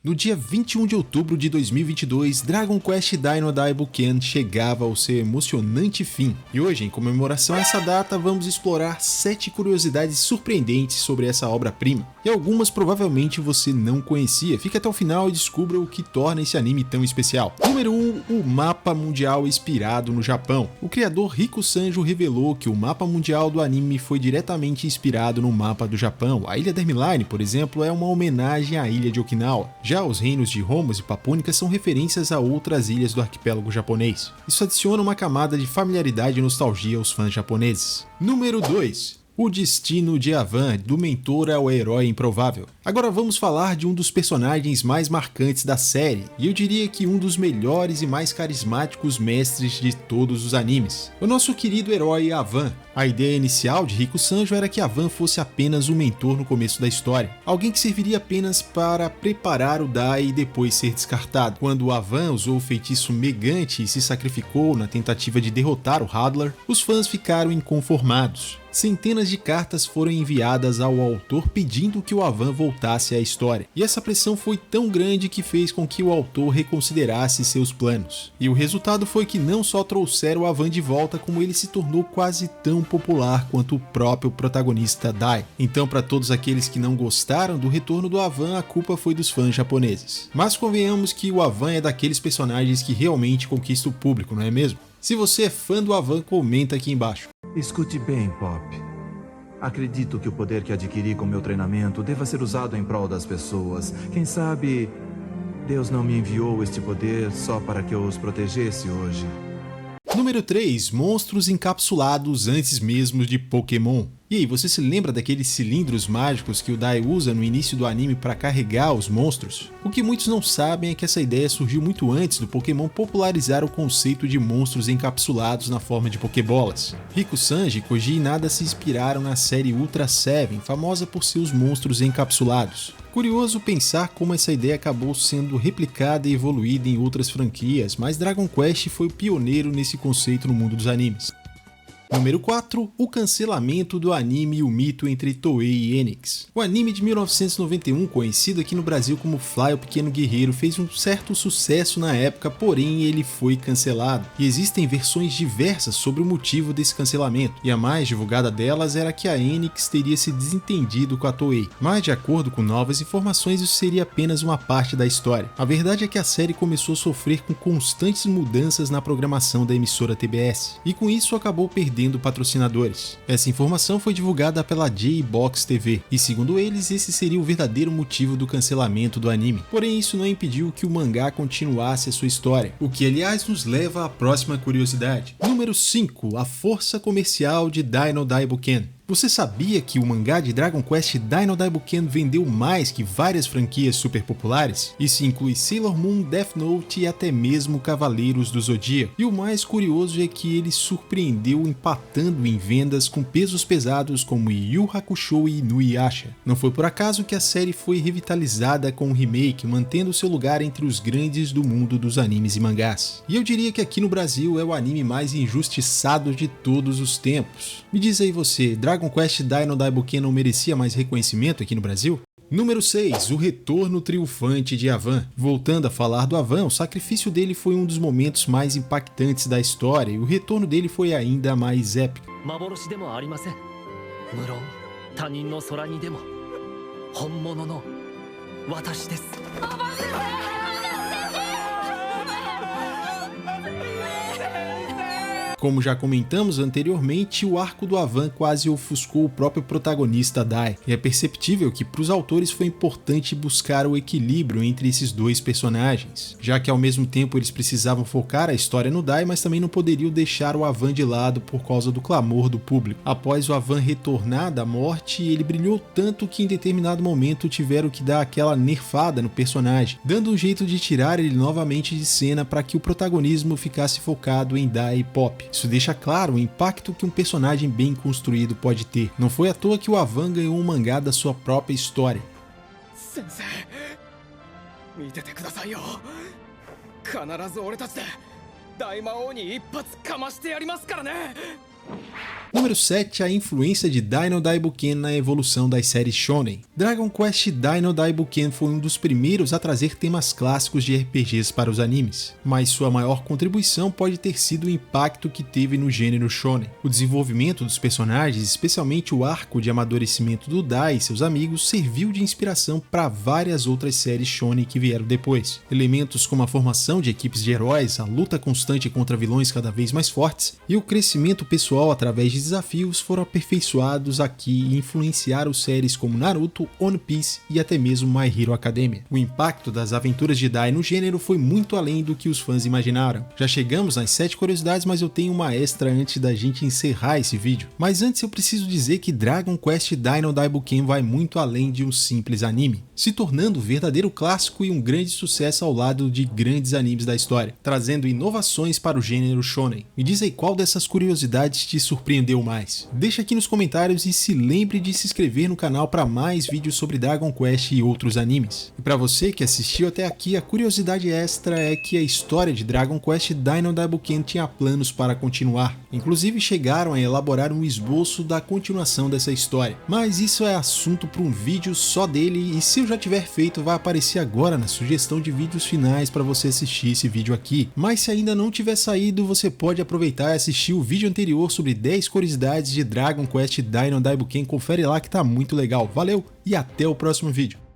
No dia 21 de outubro de 2022, Dragon Quest Dino Daibuken chegava ao seu emocionante fim. E hoje, em comemoração a essa data, vamos explorar 7 curiosidades surpreendentes sobre essa obra-prima. E algumas provavelmente você não conhecia. Fique até o final e descubra o que torna esse anime tão especial. Número 1. O mapa mundial inspirado no Japão. O criador Riku Sanjo revelou que o mapa mundial do anime foi diretamente inspirado no mapa do Japão. A Ilha Dermiline, por exemplo, é uma homenagem à ilha de Okinawa. Já os reinos de Homos e Papúnica são referências a outras ilhas do arquipélago japonês. Isso adiciona uma camada de familiaridade e nostalgia aos fãs japoneses. Número 2. O destino de Avan, do mentor ao herói improvável. Agora vamos falar de um dos personagens mais marcantes da série, e eu diria que um dos melhores e mais carismáticos mestres de todos os animes. O nosso querido herói Avan. A ideia inicial de Riku Sanjo era que Avan fosse apenas um mentor no começo da história, alguém que serviria apenas para preparar o Dai e depois ser descartado. Quando Avan usou o feitiço Megante e se sacrificou na tentativa de derrotar o Hadlar, os fãs ficaram inconformados. Centenas de cartas foram enviadas ao autor pedindo que o Avan voltasse à história, e essa pressão foi tão grande que fez com que o autor reconsiderasse seus planos. E o resultado foi que não só trouxeram o Avan de volta, como ele se tornou quase tão popular quanto o próprio protagonista Dai. Então, para todos aqueles que não gostaram do retorno do Avan, a culpa foi dos fãs japoneses. Mas convenhamos que o Avan é daqueles personagens que realmente conquista o público, não é mesmo? Se você é fã do Avan, comenta aqui embaixo. Escute bem, Pop. Acredito que o poder que adquiri com meu treinamento deva ser usado em prol das pessoas. Quem sabe Deus não me enviou este poder só para que eu os protegesse hoje. Número 3. Monstros encapsulados antes mesmo de Pokémon. E aí, você se lembra daqueles cilindros mágicos que o Dai usa no início do anime para carregar os monstros? O que muitos não sabem é que essa ideia surgiu muito antes do Pokémon popularizar o conceito de monstros encapsulados na forma de Pokébolas. Riku Sanji, Koji e Nada se inspiraram na série Ultra Seven, famosa por seus monstros encapsulados. Curioso pensar como essa ideia acabou sendo replicada e evoluída em outras franquias, mas Dragon Quest foi o pioneiro nesse conceito no mundo dos animes. Número 4. O cancelamento do anime e o mito entre Toei e Enix. O anime de 1991, conhecido aqui no Brasil como Fly, o Pequeno Guerreiro, fez um certo sucesso na época, porém ele foi cancelado. E existem versões diversas sobre o motivo desse cancelamento, e a mais divulgada delas era que a Enix teria se desentendido com a Toei. Mas de acordo com novas informações, isso seria apenas uma parte da história. A verdade é que a série começou a sofrer com constantes mudanças na programação da emissora TBS, e com isso acabou perdendo patrocinadores. Essa informação foi divulgada pela J-Box TV, e segundo eles, esse seria o verdadeiro motivo do cancelamento do anime. Porém, isso não impediu que o mangá continuasse a sua história, o que aliás nos leva à próxima curiosidade. Número 5. A força comercial de Dino Daibuken. Você sabia que o mangá de Dragon Quest Dino Daibuken vendeu mais que várias franquias super populares? Isso inclui Sailor Moon, Death Note e até mesmo Cavaleiros do Zodíaco. E o mais curioso é que ele surpreendeu empatando em vendas com pesos pesados como Yu Yu Hakusho e Inuyasha. Não foi por acaso que a série foi revitalizada com um remake, mantendo seu lugar entre os grandes do mundo dos animes e mangás. E eu diria que aqui no Brasil é o anime mais injustiçado de todos os tempos. Me diz aí você, Dragon Quest Dino Daibuken não merecia mais reconhecimento aqui no Brasil? Número 6. O retorno triunfante de Avan. Voltando a falar do Avan, o sacrifício dele foi um dos momentos mais impactantes da história, e o retorno dele foi ainda mais épico. Como já comentamos anteriormente, o arco do Avan quase ofuscou o próprio protagonista Dai, e é perceptível que para os autores foi importante buscar o equilíbrio entre esses dois personagens, já que ao mesmo tempo eles precisavam focar a história no Dai, mas também não poderiam deixar o Avan de lado por causa do clamor do público. Após o Avan retornar da morte, ele brilhou tanto que em determinado momento tiveram que dar aquela nerfada no personagem, dando um jeito de tirar ele novamente de cena para que o protagonismo ficasse focado em Dai e Pop. Isso deixa claro o impacto que um personagem bem construído pode ter. Não foi à toa que o Avan ganhou um mangá da sua própria história. Sensei, Número 7. A influência de Dino Daibuken na evolução das séries shonen. Dragon Quest Dino Daibuken foi um dos primeiros a trazer temas clássicos de RPGs para os animes, mas sua maior contribuição pode ter sido o impacto que teve no gênero shonen. O desenvolvimento dos personagens, especialmente o arco de amadurecimento do Dai e seus amigos, serviu de inspiração para várias outras séries shonen que vieram depois. Elementos como a formação de equipes de heróis, a luta constante contra vilões cada vez mais fortes e o crescimento pessoal através de desafios foram aperfeiçoados aqui e influenciaram séries como Naruto, One Piece e até mesmo My Hero Academia. O impacto das aventuras de Dai no gênero foi muito além do que os fãs imaginaram. Já chegamos nas 7 curiosidades, mas eu tenho uma extra antes da gente encerrar esse vídeo. Mas antes eu preciso dizer que Dragon Quest Dino Daibuken vai muito além de um simples anime, se tornando um verdadeiro clássico e um grande sucesso ao lado de grandes animes da história, trazendo inovações para o gênero shonen. Me diz aí qual dessas curiosidades te surpreendeu mais. Deixa aqui nos comentários e se lembre de se inscrever no canal para mais vídeos sobre Dragon Quest e outros animes. E para você que assistiu até aqui, a curiosidade extra é que a história de Dragon Quest Dino Daibuken tinha planos para continuar. Inclusive chegaram a elaborar um esboço da continuação dessa história. Mas isso é assunto para um vídeo só dele e se eu já tiver feito vai aparecer agora na sugestão de vídeos finais para você assistir esse vídeo aqui. Mas se ainda não tiver saído, você pode aproveitar e assistir o vídeo anterior sobre 10 curiosidades de Dragon Quest Dino Daibuken, confere lá que tá muito legal. Valeu e até o próximo vídeo.